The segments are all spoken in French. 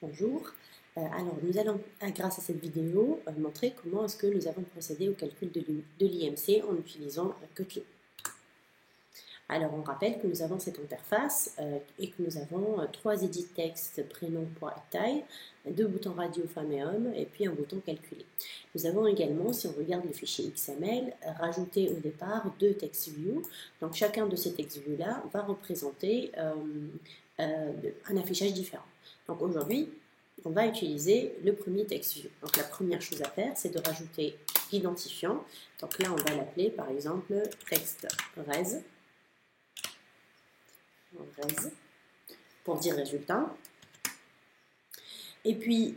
Bonjour. Alors, nous allons, grâce à cette vidéo, montrer comment est-ce que nous avons procédé au calcul de l'IMC en utilisant Kotlin. Alors, on rappelle que nous avons cette interface et que nous avons trois edits texte, prénom, poids et taille, deux boutons radio femme et homme et puis un bouton calculer. Nous avons également, si on regarde le fichier XML, rajouté au départ deux text views. Donc, chacun de ces text views-là va représenter un affichage différent. Donc, aujourd'hui, on va utiliser le premier text view. Donc, la première chose à faire, c'est de rajouter l'identifiant. Donc là, on va l'appeler par exemple text res pour dire résultat. Et puis,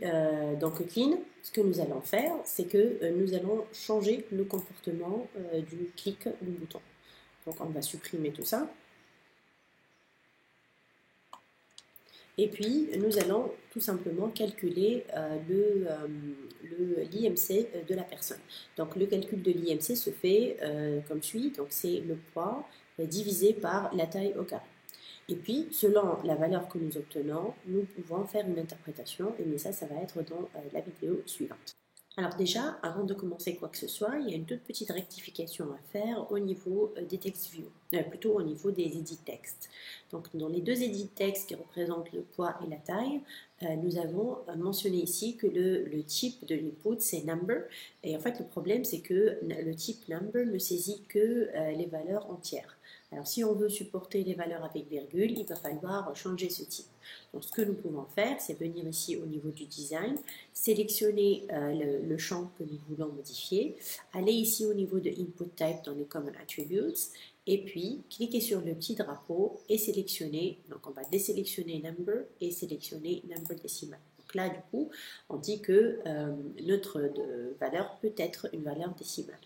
dans Kotlin, ce que nous allons faire, c'est que nous allons changer le comportement du clic du bouton. Donc, on va supprimer tout ça. Et puis, nous allons tout simplement calculer l'IMC de la personne. Donc, le calcul de l'IMC se fait comme suit. Donc, c'est le poids divisé par la taille au carré. Et puis, selon la valeur que nous obtenons, nous pouvons faire une interprétation, mais ça va être dans la vidéo suivante. Alors déjà, avant de commencer quoi que ce soit, il y a une toute petite rectification à faire au niveau des text views, plutôt au niveau des edit textes. Donc dans les deux edit textes qui représentent le poids et la taille, nous avons mentionné ici que le type de l'input c'est number, et en fait le problème c'est que le type number ne saisit que les valeurs entières. Alors si on veut supporter les valeurs avec virgule, il va falloir changer ce type. Donc ce que nous pouvons faire, c'est venir ici au niveau du design, sélectionner le champ que nous voulons modifier, aller ici au niveau de Input Type dans les Common Attributes, et puis cliquer sur le petit drapeau et sélectionner, donc on va désélectionner Number et sélectionner Number Decimal. Donc là, du coup, on dit que notre valeur peut être une valeur décimale.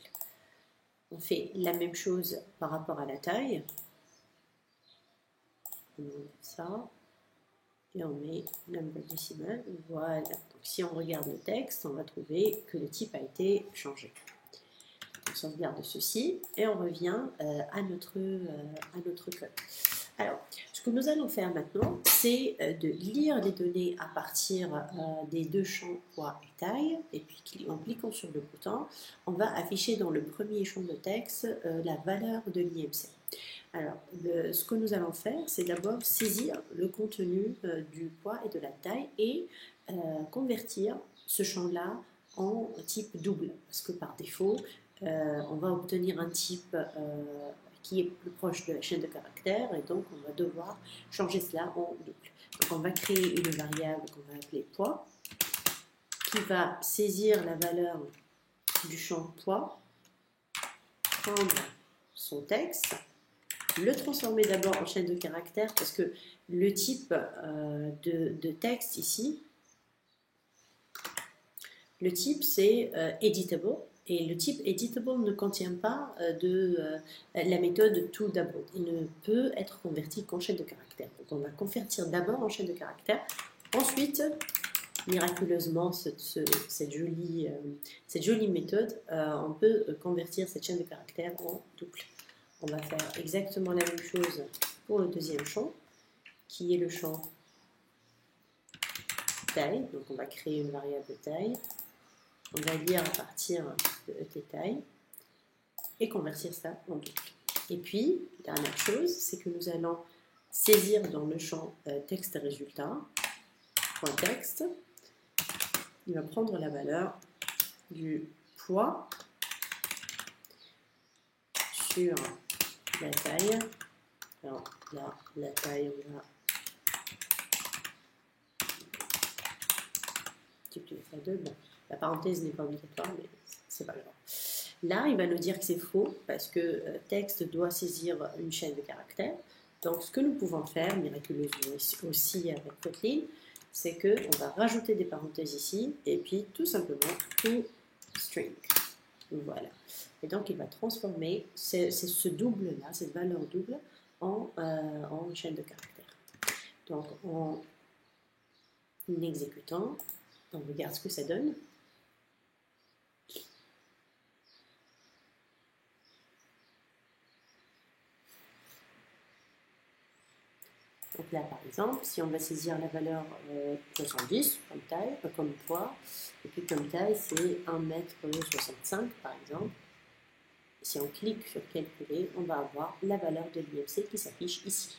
On fait la même chose par rapport à la taille. On enlève ça. Et on met number decimal. Voilà. Donc, si on regarde le texte, on va trouver que le type a été changé. On sauvegarde ceci et on revient à notre code. Alors, ce que nous allons faire maintenant, c'est de lire les données à partir des deux champs poids et taille. Et puis, en cliquant sur le bouton, on va afficher dans le premier champ de texte la valeur de l'IMC. Alors, ce que nous allons faire, c'est d'abord saisir le contenu du poids et de la taille et convertir ce champ-là en type double. Parce que par défaut, on va obtenir un type qui est plus proche de la chaîne de caractères et donc on va devoir changer cela en double. Donc on va créer une variable qu'on va appeler poids qui va saisir la valeur du champ poids, prendre son texte, le transformer d'abord en chaîne de caractères parce que le type de texte ici, le type c'est editable et le type editable ne contient pas la méthode toDouble. Il ne peut être converti qu'en chaîne de caractères. Donc on va convertir d'abord en chaîne de caractères, ensuite miraculeusement cette jolie méthode, on peut convertir cette chaîne de caractères en double. On va faire exactement la même chose pour le deuxième champ, qui est le champ taille. Donc on va créer une variable taille. On va lire à partir de ET taille et convertir ça en double. Et puis, dernière chose, c'est que nous allons saisir dans le champ texte résultat, point texte. Il va prendre la valeur du poids sur la taille. Alors là, la taille, on va multiplier par 2. Bon, la parenthèse n'est pas obligatoire, mais c'est pas grave. Là, il va nous dire que c'est faux parce que texte doit saisir une chaîne de caractères. Donc, ce que nous pouvons faire, miraculeusement aussi avec Kotlin, c'est qu'on va rajouter des parenthèses ici et puis tout simplement toString. Voilà. Et donc, il va transformer ce double-là, cette valeur double, en chaîne de caractères. Donc, en exécutant, on regarde ce que ça donne. Donc là, par exemple, si on va saisir la valeur 70 comme taille, comme poids, et puis comme taille, c'est 1,65 m par exemple. Si on clique sur calculer, on va avoir la valeur de l'IMC qui s'affiche ici.